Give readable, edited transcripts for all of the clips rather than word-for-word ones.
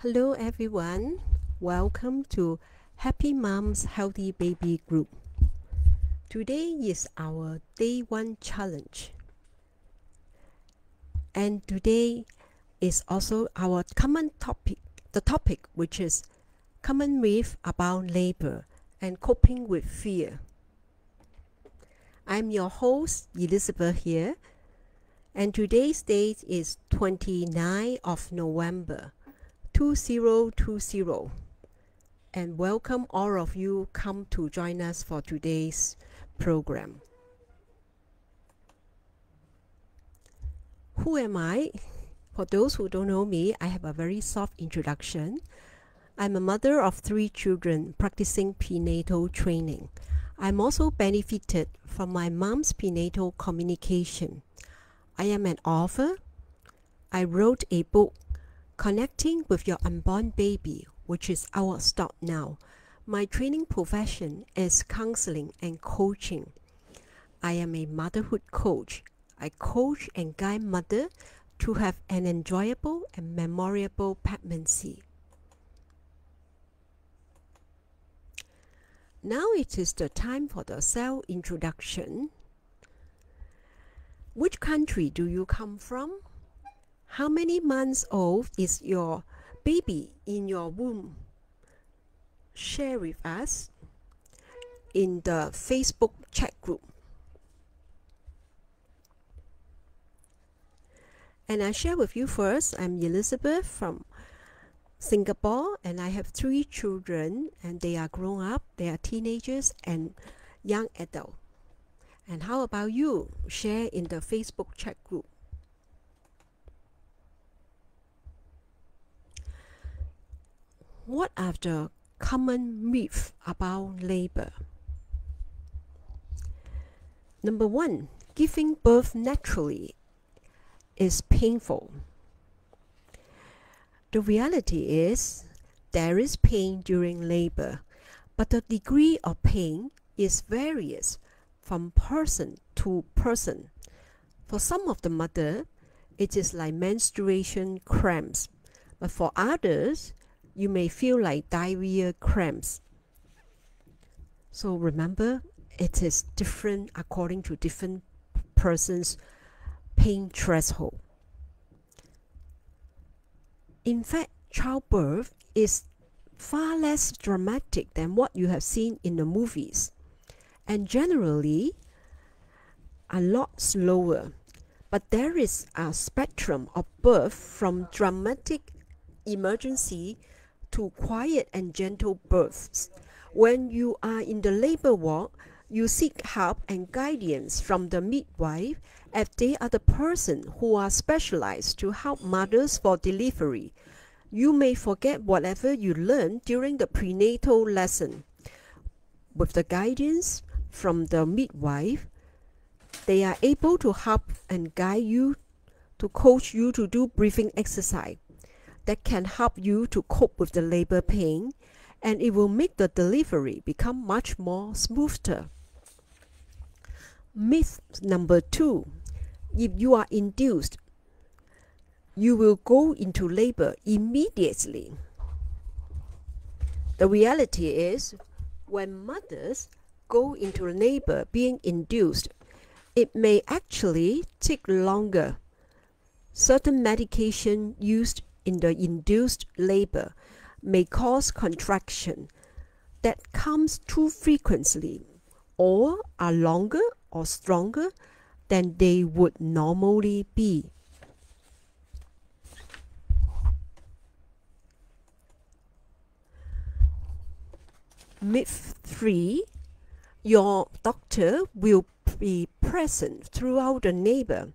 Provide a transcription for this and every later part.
Hello everyone, welcome to Happy Moms Healthy Baby Group. Today is our day 1 challenge, and today is also our common topic, the topic which is common myth about labor and coping with fear. I'm your host Elizabeth here, and today's date is 29th of November 2020, and welcome all of you come to join us for today's program. Who am I? For those who don't know me, I have a very soft introduction. I'm a mother of 3 children practicing prenatal training. I'm also benefited from my mom's prenatal communication. I am an author. I wrote a book, Connecting with Your Unborn Baby, which is out of stock now. My training profession is counseling and coaching. I am a motherhood coach. I coach and guide mothers to have an enjoyable and memorable pregnancy. Now it is the time for the self-introduction. Which country do you come from? How many months old is your baby in your womb? Share with us in the Facebook chat group. And I share with you first, I'm Elizabeth from Singapore, and I have 3 children, and they are grown up, they are teenagers and young adults. And how about you? Share in the Facebook chat group. What are the common myths about labor? Number 1, giving birth naturally is painful. The reality is there is pain during labor, but the degree of pain is various from person to person. For some of the mother, it is like menstruation cramps, but for others, you may feel like diarrhea cramps. So remember, it is different according to different persons' pain threshold. In fact, childbirth is far less dramatic than what you have seen in the movies, and generally a lot slower. But there is a spectrum of birth from dramatic emergency to quiet and gentle births. When you are in the labor ward, you seek help and guidance from the midwife, as they are the person who are specialized to help mothers for delivery. You may forget whatever you learned during the prenatal lesson. With the guidance from the midwife, they are able to help and guide you, to coach you to do breathing exercise that can help you to cope with the labor pain, and it will make the delivery become much more smoother. Myth number 2, if you are induced, you will go into labor immediately. The reality is, when mothers go into labor being induced, it may actually take longer. Certain medication used in the induced labor may cause contraction that comes too frequently or are longer or stronger than they would normally be. Myth 3, your doctor will be present throughout the labor.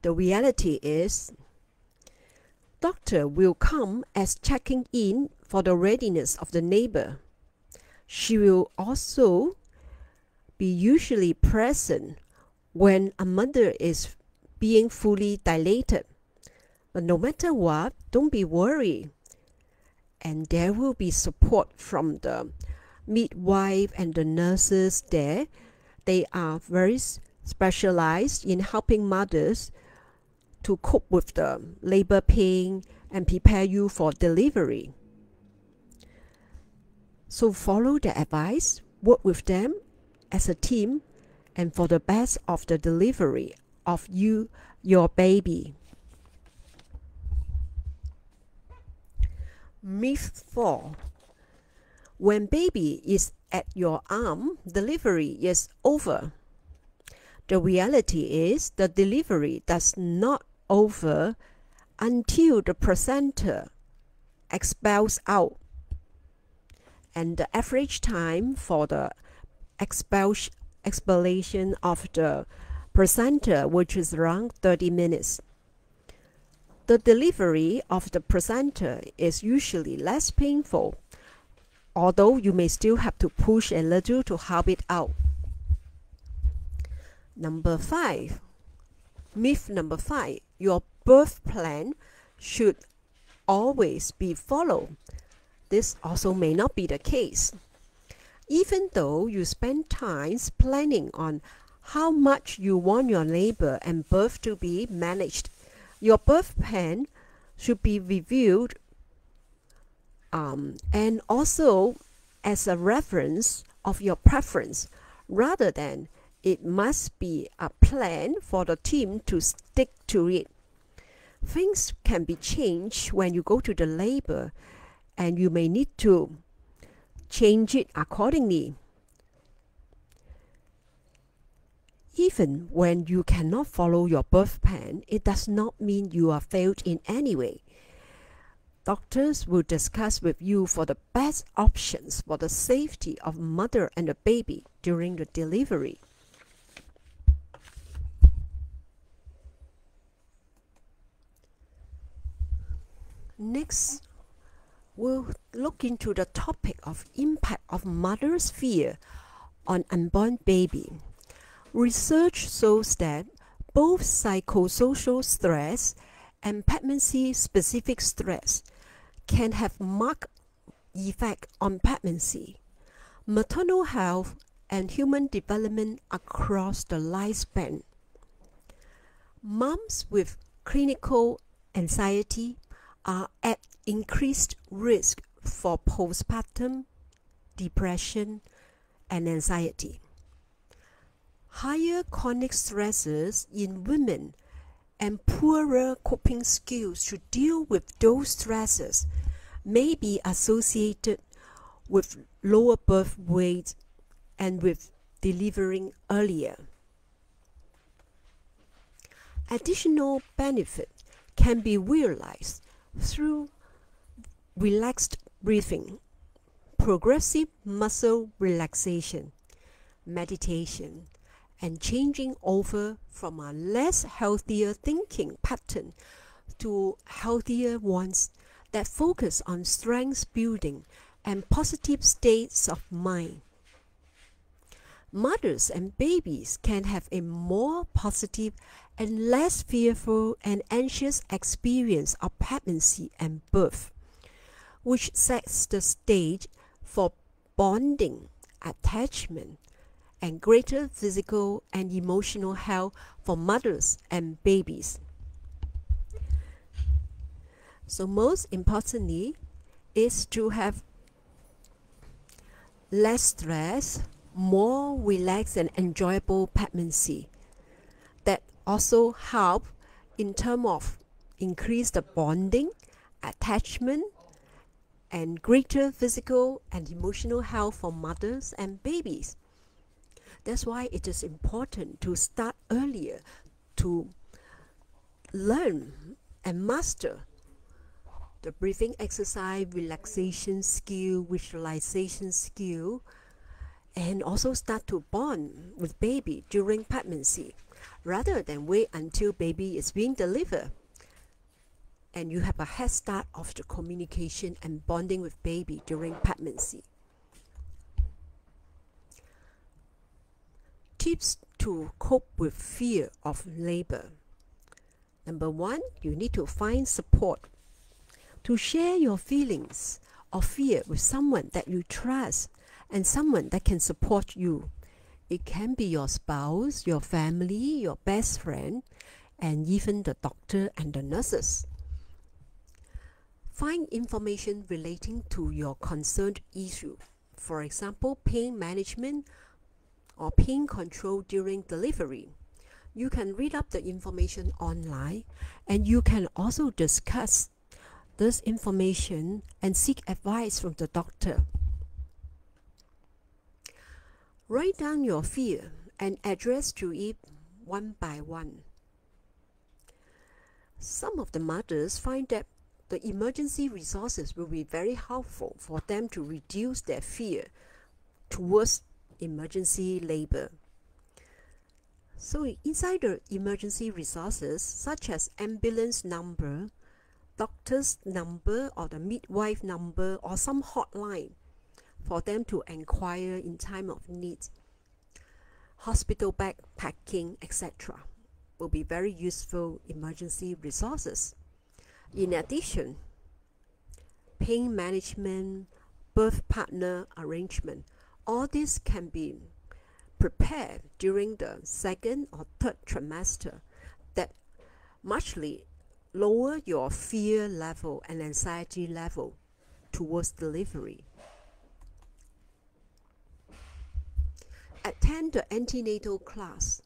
The reality is, doctor will come as checking in for the readiness of the labor. She will also be usually present when a mother is being fully dilated. But no matter what, don't be worried. And there will be support from the midwife and the nurses there. They are very specialized in helping mothers to cope with the labor pain and prepare you for delivery. So follow their advice, work with them as a team, and for the best of the delivery of your baby. Myth 4. When baby is at your arm, delivery is over. The reality is the delivery does not over until the placenta expels out, and the average time for the expellation of the placenta, which is around 30 minutes. The delivery of the placenta is usually less painful, although you may still have to push a little to help it out. Number 5. Myth number 5. Your birth plan should always be followed. This also may not be the case. Even though you spend time planning on how much you want your labor and birth to be managed, your birth plan should be reviewed and also as a reference of your preference, rather than it must be a plan for the team to stick to it. Things can be changed when you go to the labor, and you may need to change it accordingly. Even when you cannot follow your birth plan, it does not mean you are failed in any way. Doctors will discuss with you for the best options for the safety of mother and the baby during the delivery. Next, we'll look into the topic of impact of mother's fear on unborn baby. Research shows that both psychosocial stress and pregnancy-specific stress can have marked effect on pregnancy, maternal health, and human development across the lifespan. Moms with clinical anxiety are at increased risk for postpartum depression and anxiety. Higher chronic stresses in women and poorer coping skills to deal with those stresses may be associated with lower birth weight and with delivering earlier. Additional benefit can be realized through relaxed breathing, progressive muscle relaxation, meditation, and changing over from a less healthier thinking pattern to healthier ones that focus on strength building and positive states of mind. Mothers and babies can have a more positive and less fearful and anxious experience of pregnancy and birth, which sets the stage for bonding, attachment, and greater physical and emotional health for mothers and babies. So most importantly is to have less stress, more relaxed and enjoyable pregnancy that also help in terms of increase the bonding, attachment, and greater physical and emotional health for mothers and babies. That's why it is important to start earlier to learn and master the breathing exercise, relaxation skill, visualization skill, and also start to bond with baby during pregnancy, rather than wait until baby is being delivered. And you have a head start of the communication and bonding with baby during pregnancy. Tips to cope with fear of labor. Number 1, you need to find support. To share your feelings of fear with someone that you trust and someone that can support you. It can be your spouse, your family, your best friend, and even the doctor and the nurses. Find information relating to your concerned issue. For example, pain management or pain control during delivery. You can read up the information online, and you can also discuss this information and seek advice from the doctor. Write down your fear and address to it one by one. Some of the mothers find that the emergency resources will be very helpful for them to reduce their fear towards emergency labor. So inside the emergency resources, such as ambulance number, doctor's number, or the midwife number, or some hotline for them to inquire in time of need, hospital bag packing, etc., will be very useful emergency resources. In addition, pain management, birth partner arrangement, all this can be prepared during the second or third trimester that muchly lower your fear level and anxiety level towards delivery. Attend the antenatal class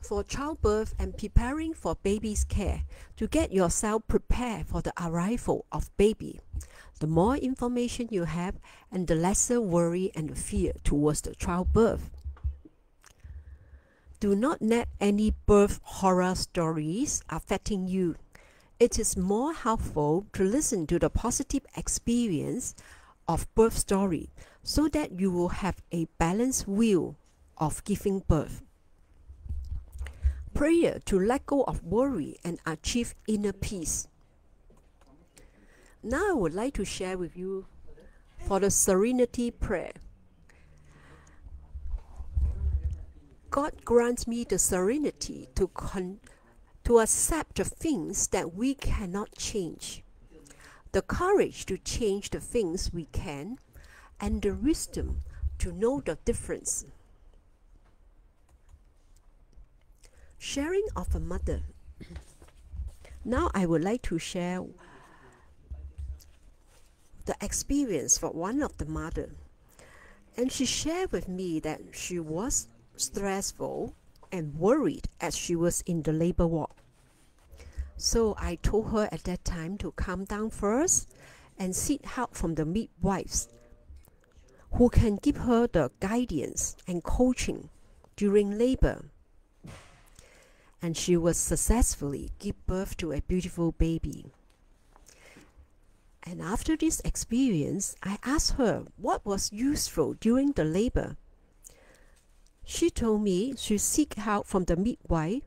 for childbirth and preparing for baby's care to get yourself prepared for the arrival of baby. The more information you have, and the lesser worry and fear towards the childbirth. Do not let any birth horror stories affecting you. It is more helpful to listen to the positive experience of birth story so that you will have a balanced view of giving birth. Prayer to let go of worry and achieve inner peace. Now I would like to share with you for the serenity prayer. God grants me the serenity to accept the things that we cannot change, the courage to change the things we can, and the wisdom to know the difference. Sharing of a mother. Now I would like to share the experience for one of the mother, and she shared with me that she was stressful and worried as she was in the labor ward. So I told her at that time to calm down first and seek help from the midwives who can give her the guidance and coaching during labor. And she was successfully give birth to a beautiful baby. And after this experience, I asked her what was useful during the labor. She told me she seek help from the midwife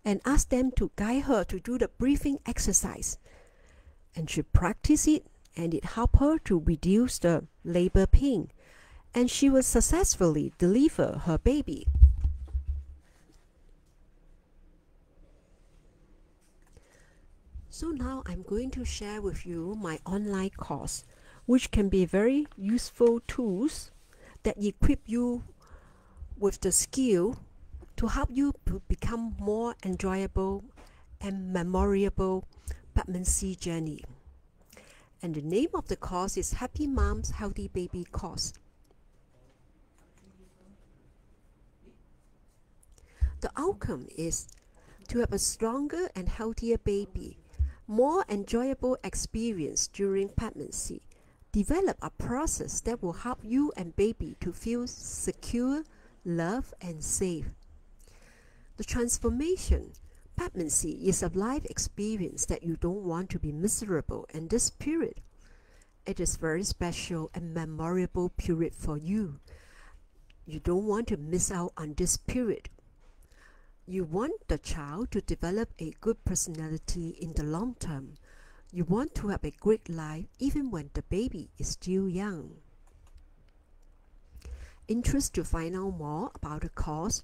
and asked them to guide her to do the breathing exercise. And she practiced it, and it helped her to reduce the labor pain. And she will successfully deliver her baby. So now I'm going to share with you my online course, which can be very useful tools that equip you with the skill to help you to become more enjoyable and memorable pregnancy journey. And the name of the course is Happy Moms Healthy Baby Course. The outcome is to have a stronger and healthier baby, more enjoyable experience during pregnancy, develop a process that will help you and baby to feel secure, loved, and safe. The transformation. Pregnancy is a life experience that you don't want to be miserable in this period. It is very special and memorable period for you. You don't want to miss out on this period. You want the child to develop a good personality in the long term. You want to have a great life even when the baby is still young. Interest to find out more about the course,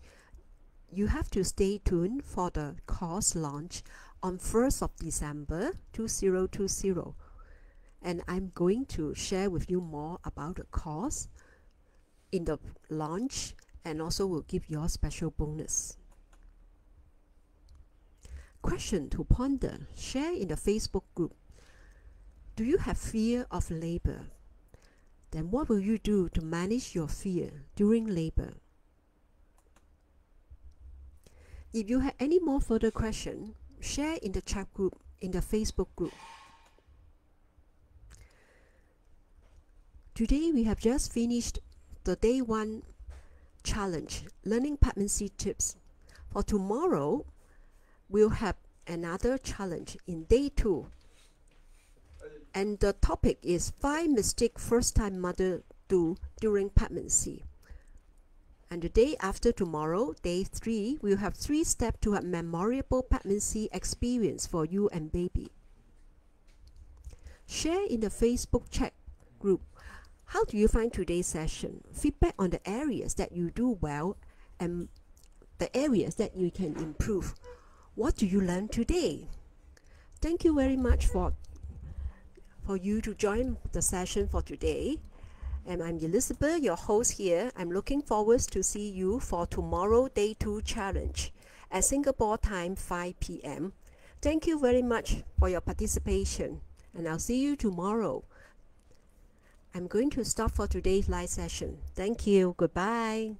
you have to stay tuned for the course launch on 1st of December 2020. And I'm going to share with you more about the course in the launch, and also will give you a special bonus. Question to ponder. Share in the Facebook group. Do you have fear of labor? Then what will you do to manage your fear during labor? If you have any more further questions, share in the chat group, in the Facebook group. Today we have just finished the day 1 challenge, learning pregnancy tips. For tomorrow, we'll have another challenge in day 2. And the topic is 5 mistakes first-time mother do during pregnancy. And the day after tomorrow, day 3, we'll have 3 steps to a memorable pregnancy experience for you and baby. Share in the Facebook chat group. How do you find today's session? Feedback on the areas that you do well and the areas that you can improve. What do you learn today? Thank you very much for you to join the session for today. And I'm 𝗔𝗶𝗹, your host here. I'm looking forward to see you for tomorrow day 2 challenge at Singapore time 5 p.m. Thank you very much for your participation, and I'll see you tomorrow. I'm going to stop for today's live session. Thank you. Goodbye.